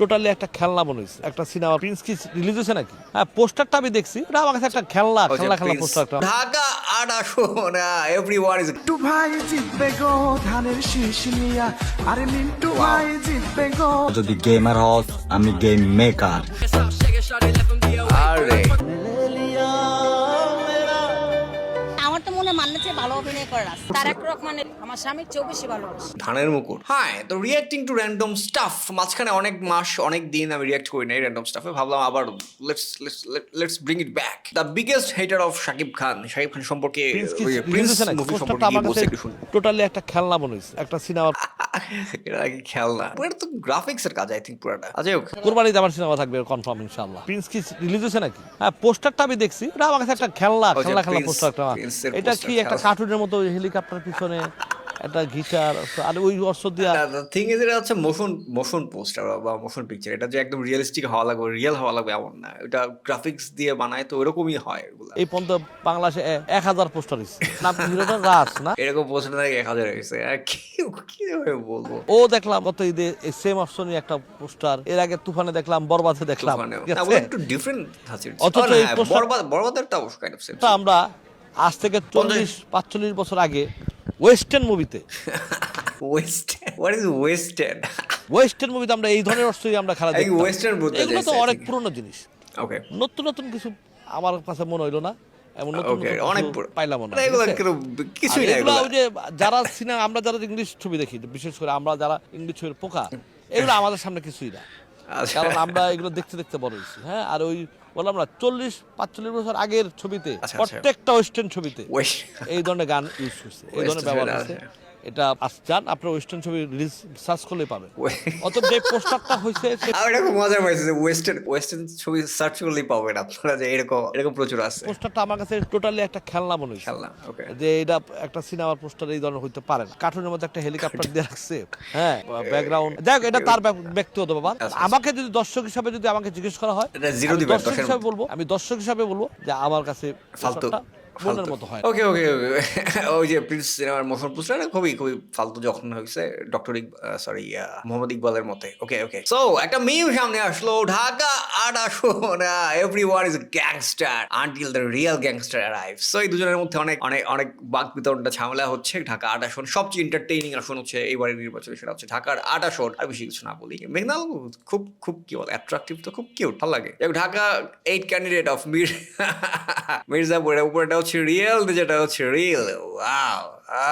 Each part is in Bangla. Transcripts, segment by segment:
টোটালি একটা খেলনা মনে হয়েছে। একটা সিনেমা প্রিন্স কি রিলিজ হয়েছে নাকি? হ্যাঁ, পোস্টারটা আমি দেখছি, এটা আমার কাছে একটা খেলনা পোস্টার। একটা ঢাকা ৮ না এভরিওয়ান ইজ মিন্টু ভাই জিতবে গো ধানের শীষ নিয়া, আরে মিন্টু ভাই জিতবে গো। যদি গেমার হস আমি গেম মেকার। আরে আমার তো মনে হয় মান্না চেয়ে ভালো অভিনয় করার আছে। তারেক রহমানের আমার স্বামীর চেয়েও বেশি ভালোবাসি। ধানের মুকুট। হ্যাঁ, তো রিয়াক্টিং টু র্যান্ডম স্টাফ, মাঝখানে অনেক মাস অনেক দিন আমি রিয়াক্ট করি নাই র্যান্ডম স্টাফে, ভাবলাম আবার let's bring it back. The biggest hater of Shakib Khan সম্পর্কে প্রিন্স মুভি সম্পর্কে কি বলছে একটু শুনুন। টোটালি একটা খেলনা মনে হয়েছে, একটা সিনেমা। এটা কি খেলনা? এটা তো গ্রাফিক্স এর কাজ আই থিংক পুরোটা। আচ্ছা হোক, কোরবানিতে আমার সিনেমা থাকবে কনফার্ম ইনশাআল্লাহ। প্রিন্স কি রিলিজ হয়েছে নাকি? হ্যাঁ, পোস্টারটা আমি দেখছি, এটা আমার কাছে একটা খেলনা পোস্টার। একটা এটা কি একটা কার্টুনের মতো, হেলিকপ্টার পিছনে একটা গিটার আর ওই অস্ত্র দিয়া। থিং ইজ এটা হচ্ছে মোশন পোস্টার বা মোশন পিকচার। এটা যে একদম রিয়েলিস্টিক হওয়া লাগবে, রিয়েল হওয়া লাগবে এমন না। এটা গ্রাফিক্স দিয়ে বানায়, তো ওরকমই হয় এগুলো। এই পর্যন্ত বাংলাদেশে 1000 পোস্টার হয়েছে। নাম হিরোটা রাজ না? এরকম পোস্টার নাকি 1000 হয়েছে। আর কি বলবো, ও দেখলাম গত ঈদে সেম অপশনই একটা পোস্টার। এর আগে তুফানে দেখলাম, বরবাদে দেখলাম। ঠিক আছে? একটু ডিফারেন্ট আছে। অথচ এই পোস্টার বরবাদেরটা অবশ্য কাইন্ড অফ সেম। আমরা আজ থেকে 40-45 বছর আগে ওয়েস্টার্ন মুভিতে হোয়াট ইজ ওয়েস্টার্ন? ওয়েস্টার্ন মুভিতে আমরা এই ধরনের অস্ত্রই আমরা খেলা দেখতাম। ওয়েস্টার্ন বলতে এগুলো তো অনেক পুরনো জিনিস। ওকে, নতুন নতুন কিছু আমার কাছে মনে হইলো না, এমন নতুন ওকে, নতুন অনেক কিছু পাইলাম না। এগুলো কিছুই না। এগুলো ওই যে যারা সিনেমা, আমরা যারা ইংলিশ ছবি দেখি, বিশেষ করে আমরা যারা ইংলিশ ছবির পোকা, এগুলো আমাদের সামনে কিছুই না। আচ্ছা। কারণ আমরা এগুলো দেখতে দেখতে বড় হয়েছি। হ্যাঁ, আর ওই বললাম না 40-45 বছর আগের ছবিতে, আচ্ছা। প্রত্যেকটা ওয়েস্টার্ন ছবিতে West- এই ধরনের গান ইউজ করছে, এই ধরনের ব্যবহার করছে। এটা যান আপনার ওয়েস্টার্ন ছবি রিলিজ সার্চ করলেই পাবেন। অতএব যে পোস্টারটা হয়েছে আমার এটা খুব মজা পাইছে যে ওয়েস্টার্ন ছবি সার্চ করলেই পাবেন আপনারা, যে এরকম প্রচুর আছে। পোস্টারটা আমার কাছে টোটালি একটা খেলনা মনে হয়েছে। খেলনা, ওকে। যে এটা একটা সিনেমার পোস্টার এই ধরনের হইতে পারে না। কার্টুনের মধ্যে একটা হেলিকপ্টার দিয়ে রাখছে, হ্যাঁ, ব্যাকগ্রাউন্ড। দেখ, এটা তার ব্যক্তিগত ব্যাপার। আমাকে যদি দর্শক হিসাবে যদি আমাকে জিজ্ঞেস করা হয়, এটা জিরো আমি দিবেন, দর্শক হিসাবে বলবো, যে আমার কাছে ফালতু মনের মতো হয়। ওকে ওই যে প্রিন্স সিনেমার মোশন পোস্টার খুবই ফালতু যখন হয়েছে, ডক্টর মোহাম্মদ ইকবালের মতে। ওকে সো একটা মিম সামনে আসলো, ঢাকা ৮ না everyone is gangster until the real gangster arrive. So এই দুজনের মধ্যে অনেক বাক বিতরণটা ঝামেলা হচ্ছে। ঢাকা ৮ আসন সবচেয়ে এন্টারটেইনিং আসন হচ্ছে এইবারের নির্বাচনে, সেটা হচ্ছে ঢাকার ৮ আসন। আর বেশি কিছু না বলি, মেঘনাল খুব কি বল অ্যাট্রাকটিভ, তো খুব কিউট, ভালো লাগে। ঢাকা 8 ক্যান্ডিডেট অফ মির্জাপুর, উপরেটা হচ্ছে রিয়েল, যেটা হচ্ছে রিয়েল। ওয়াও,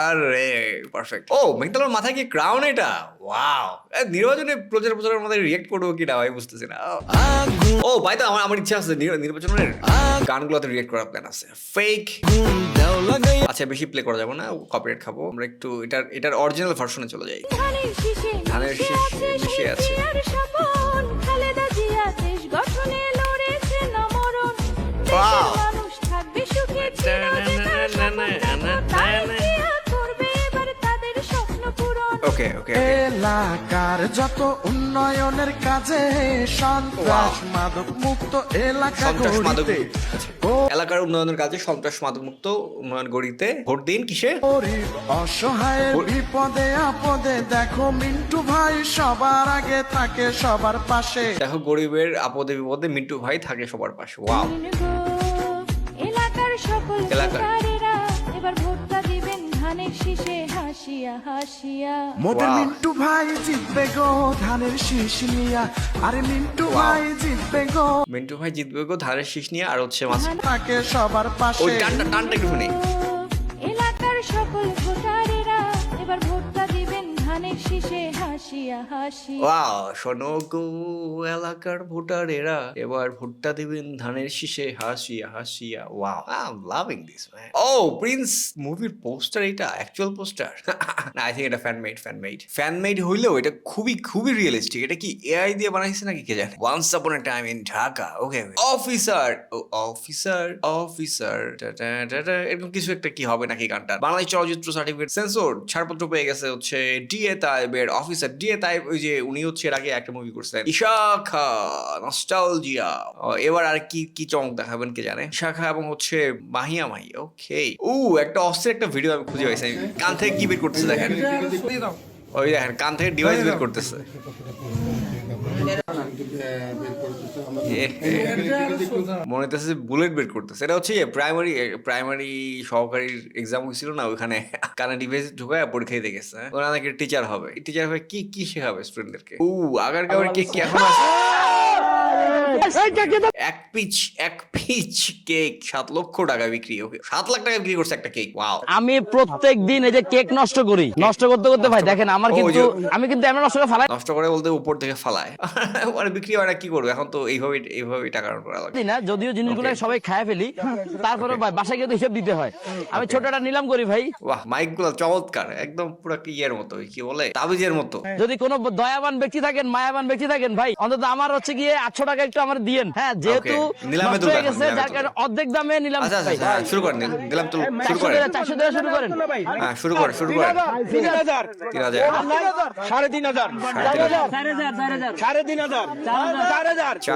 আরে পারফেক্ট। ও, মেঘনালের মাথায় কি ক্রাউন? এটা ওয়াও। নির্বাচনে প্রচারের মধ্যে রিয়েক্ট করবো কিনা ভাই বুঝতেছি না। ও ভাই, তো আমার ইচ্ছা আছে নির্বাচনের গানগুলোতে রিয়েক্ট করার প্ল্যান আছে। ফেক, আচ্ছা বেশি প্লে করা যাবে না, কপিরাইট খাবো আমরা। একটু এটার অরিজিনাল ভার্সনে চলে যাই। ধানের শীষে মিশে আছে। Wow. ওকে এলাকার যত উন্নয়নের কাজে সন্ত্রাস মাদক মুক্ত এলাকা গড়িতে, এলাকার উন্নয়নের কাজে সন্ত্রাস মাদক মুক্ত উন্নয়ন গড়িতে ভোট দিন। কিসে? গরিব অসহায়ের বিপদে আপদে দেখো মিন্টু ভাই সবার আগে থাকে সবার পাশে। দেখো গরিবের আপদে বিপদে মিন্টু ভাই থাকে সবার পাশে। ওয়াও। এলাকার সকল এলাকার। ভোটারেরা এবার ভোটটা দিবেন ধানের শীষে হাসিয়া হাসিয়া। মোদের Wow. মিন্টু ভাই জিতবে গো ধানের শীষ নিয়া, আরে মিন্টু ভাই জিতবে গো। মিন্টু ভাই জিতবে গো ধানের শীষ নিয়ে। আর হচ্ছে মাছ থাকে সবার ওই পাশে। টানটা একটু শুনি। এলাকার সকল ভোটারেরা এবার ভোটটা দিবেন ধানের শীষে হাসিয়া হাসিয়া। ওয়াও, শোনো গো এলাকার ভোটারেরা এবার ভোটটা দিবেন ধানের শীষে হাসিয়া হাসিয়া। Wow, I am loving this man. ও, প্রিন্স মুভির পোস্টার, এটা অ্যাকচুয়াল পোস্টার না, আই থিংক এটা ফ্যানমেড হইলেও এটা খুবই রিয়েলিস্টিক। এটা কি এআই দিয়ে বানাইছে নাকি কে জানে। Once upon a time in Dhaka. Okay, officer এরকম কিছু একটা কি হবে নাকি গানটা। বাংলাদেশ চলচ্চিত্র সার্টিফিকেট সেন্সর ছাড়পত্র পেয়ে গেছে হচ্ছে ডিএ তাইবের অফিসার। ডিএ তাইব ওই যে উনি হচ্ছে এর আগে একটা মুভি করছেন ইশাখা, নস্টালজিয়া। এবার আর কি চমক দেখাবেন কে জানে। ইশাখা এবং হচ্ছে মাহিয়া মাহি। ওকে, একটা অস্থির একটা ভিডিও আমি খুঁজে পাইছি। কান থেকে কি বের করতেছে দেখেন, ওই দেখেন কান থেকে ডিভাইস বের করতেছে। মনে হচ্ছে বুলেট বের করতেছে। এটা হচ্ছে প্রাইমারি সহকারীর এক্সাম হয়েছিল না, ওখানে কানে ডিভাইস ঢুকায় পরীক্ষা দিতে গেছে। ওরা নাকি টিচার হবে, টিচার হবে কি শেখাবে স্টুডেন্টদেরকে? আগারগাঁওয়ের কেক কি এখন আছে? এক পিচ কেক 7 লক্ষ টাকা বিক্রি। ওকে, 7 লাখ টাকা বিক্রি করছে একটা কেক। ওয়াও। আমি প্রত্যেক দিন এই যে কেক নষ্ট করি, নষ্ট করতে করতে ভাই দেখেন আমার কিন্তু আমি কিন্তু এমন নষ্ট করে ফালাই নষ্ট করে বলতে উপর থেকে ফালায় মানে বিক্রি হয় না, কি করবে এখন? তো এইভাবে টাকা earn করা লাগে না, যদিও জিনিসগুলো সবাই খায় ফেলি, তারপরে ভাই বাসায় গিয়ে তো হিসাব দিতে হয়। আমি ছোটটা নিলাম করি ভাই। বাহ, মাইক গুলো চমৎকার, একদম পুরো ইয়ের মতো, কি বলে, তাবিজের মতো। যদি কোনো দয়াবান ব্যক্তি থাকেন, মায়াবান ব্যক্তি থাকেন ভাই, অন্তত আমার হচ্ছে গিয়ে 800 টাকা একটু আমার দিয়েন। হ্যাঁ, যেহেতু নিলামে নষ্ট হয়ে গেছে যার কারণে অর্ধেক দামে নিলাম। আচ্ছা আচ্ছা, হ্যাঁ, শুরু করেন, নিলাম তো শুরু করেন। 400 টাকা শুরু করেন। হ্যাঁ, শুরু করেন 3000 3,500 4,500 4000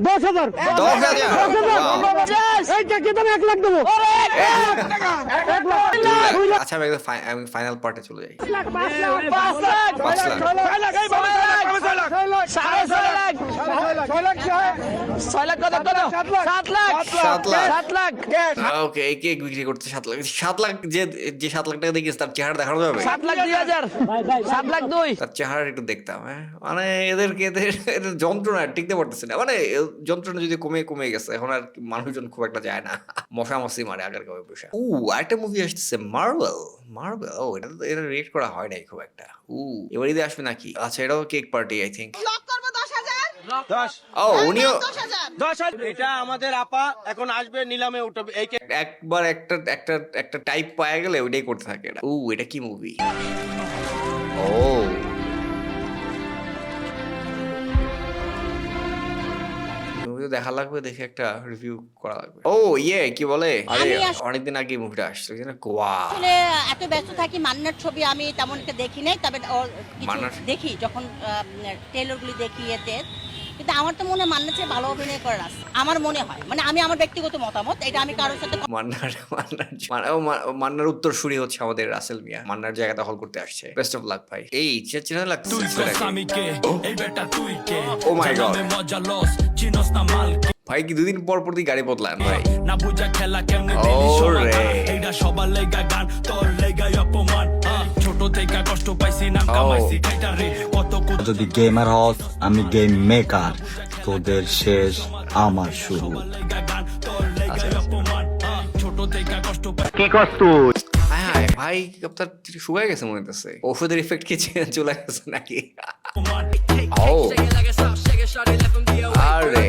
10,000 আচ্ছা, আমি ফাইনাল পার্টে চলে যাই। 7 লাখ। ওকে, এই কেক বিক্রি করতে 7 লাখ। 7 লাখ যে 7 লাখ টাকা দিয়ে তার চেহারা দেখানো যাবে? 7 লাখ 2,000, 7 লাখ 2। তার চেহারা একটু দেখতাম। হ্যাঁ, মানে এদের যন্ত্রণা টিকতে পারতেছে না, মানে যন্ত্রণা যদি কমে গেছে, এখন আর মানুষজন খুব একটা যায় না, মশা মাসি মারে আগারগাঁওয়ে বসে। আরেকটা মুভি আসতেছে, মার্বেল। এটা রেট করা হয় নাই খুব একটা। এবার ঈদে আসবে নাকি? আচ্ছা, এটাও কেক পার্টি আই থিঙ্ক। উনিও 10,000 এটা আমাদের আপা এখন আসবে, নিলামে উঠবে। এই একবার একটা টাইপ পাওয়া গেলে ওইটাই করতে থাকে। এটা কি মুভি? দেখা লাগবে, দেখে একটা রিভিউ করা লাগবে। কি বলে, অনেকদিন আগে মুভিটা আসছে গোয়া। আসলে এত ব্যস্ত থাকি, মান্নার ছবি আমি তেমন একটা দেখি নাই, তবে দেখি যখন ট্রেলার গুলি দেখি এতে। কিন্তু আমার তো মনে হয় মান্নার চেয়ে ভালো অভিনয় করার আছে, আমার মনে হয়। মানে আমি আমার ব্যক্তিগত মতামত, এটা আমি কারোর সাথে মান্নার উত্তরসূরি হচ্ছে আমাদের রাসেল মিয়া। মান্নার জায়গা দখল করতে আসছে। বেস্ট অফ লাক ভাই। এই চেনা লাগছে। ও মাই গড ভাই, কি 2 দিন পর তুই গাড়ি বদলান ভাই? না বুঝা খেলা কেমনে এইটা সবার লেগা গান, তোর লেগা অপমান। ছোট থেকে কষ্ট পাইছি, নাম কামাইছি কাইটারে কত। যদি গেমার হস আমি গেম মেকার, তোদের শেষ আমার শুরু। ছোট থেকে কষ্ট কি করছ তুই? হ্যাঁ ভাই, আপনার শুকায় গেছে মনে হচ্ছে। ওষুধের ইফেক্ট কি চলে গেছে নাকি? আরে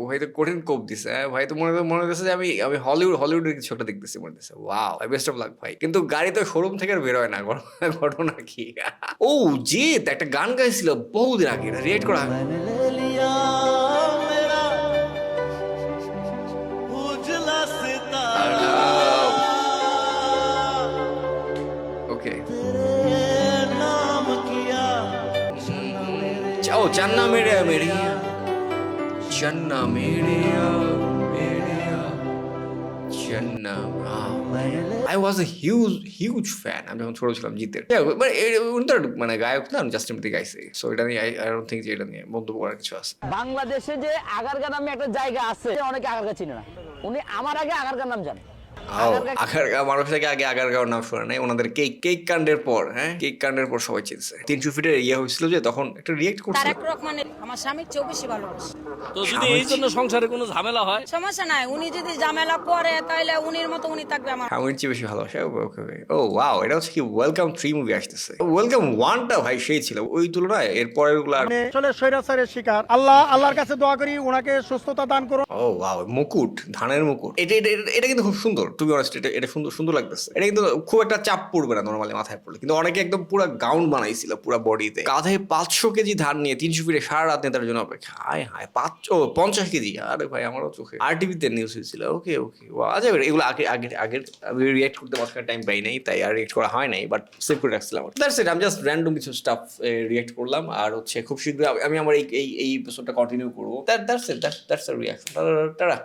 ভাই তো কঠিন কোপ দিছে। ভাই তো মনে হচ্ছে যে আমি হলিউডের কিছু একটা দেখতেছি মনে হচ্ছে। ওয়াও, বেস্ট অফ লাক ভাই। কিন্তু গাড়ি তো শোরুম থেকে আর বেরোয় না, ঘটনা কি? জিৎ একটা গান গাইছিল বহুদিন আগে, এটা রিয়েক্ট করা হয়। ওকে, জান্না মেরে Janna Meria. I was a huge fan. আমি যখন ছোট ছিলাম জিতের, উনি তো মানে গায়ক না, জাস্টিন বিবার গাইছে। সো এটা নিয়ে I don't think যে এটা নিয়ে মন্তব্য করার কিছু আছে। বাংলাদেশে যে আগারগাঁ নামে একটা জায়গা আছে, অনেকে আগারগাঁ চিনে না। উনি আমার আগে আগারগাঁ নাম জানে। আগারগাঁও মানুষ থেকে আগে আগারগাঁওর নাম শোনে নাই। ওনাদের কেক কাণ্ডের পর, কেক কাণ্ডের পর সবাই চিনছে। 300 ফিটের হয়েছিল যে, তখন একটা রিয়েক্ট করছিল। তারেক রহমানের আমার স্বামীর চেয়েও বেশি ভালোবাসে। তো যদি এই জন্য সংসারে কোনো ঝামেলা হয়, সমস্যা নাই, উনি যদি ঝামেলা করে তাহলে উনির মতো উনি থাকবে আমার। স্বামীর চেয়ে বেশি ভালোবাসে। ওকে। ওয়াও, এটা হচ্ছে কি ওয়েলকাম 3 মুভি আসতেছে। ওয়েলকাম 1টা ভাই সেই ছিল, ওই তুলনায় এর পরের গুলো আসলে স্বৈরাচারের শিকার। আল্লাহর কাছে দোয়া করি ওনাকে সুস্থতা দান করুন। ওয়াও, মুকুট, ধানের মুকুট। এটা কিন্তু খুব সুন্দর। টু বি অনেস্ট, এটা সুন্দর লাগতেছে। এটা কিন্তু খুব একটা চাপ পড়বে না নরমালি মাথায় পড়লে। কিন্তু অনেকে একদম পুরো গাউন বানাইছিল পুরো বডিতে, কাঁধে 500 কেজি ধান নিয়ে 300 ফিটে সারা রাত নেতার জন্য অপেক্ষা। হায় 50 কেজি। আরে ভাই, আমারও চোখে আরটিভিতে নিউজ হয়েছিল। ওকে। আচ্ছা, এগুলো আগের আমি রিয়েক্ট করতে মাঝখানে টাইম পাই নাই, তাই আর রিয়েক্ট করা হয় নাই, বাট সেভ করে রাখছিলাম। দ্যাটস ইট, আমি জাস্ট র্যান্ডম কিছু স্টাফ রিয়েক্ট করলাম। আর হচ্ছে খুব শীঘ্রই আমি আমার এই এপিসোডটা কন্টিনিউ করবো। That's it, that's the reaction. Tata.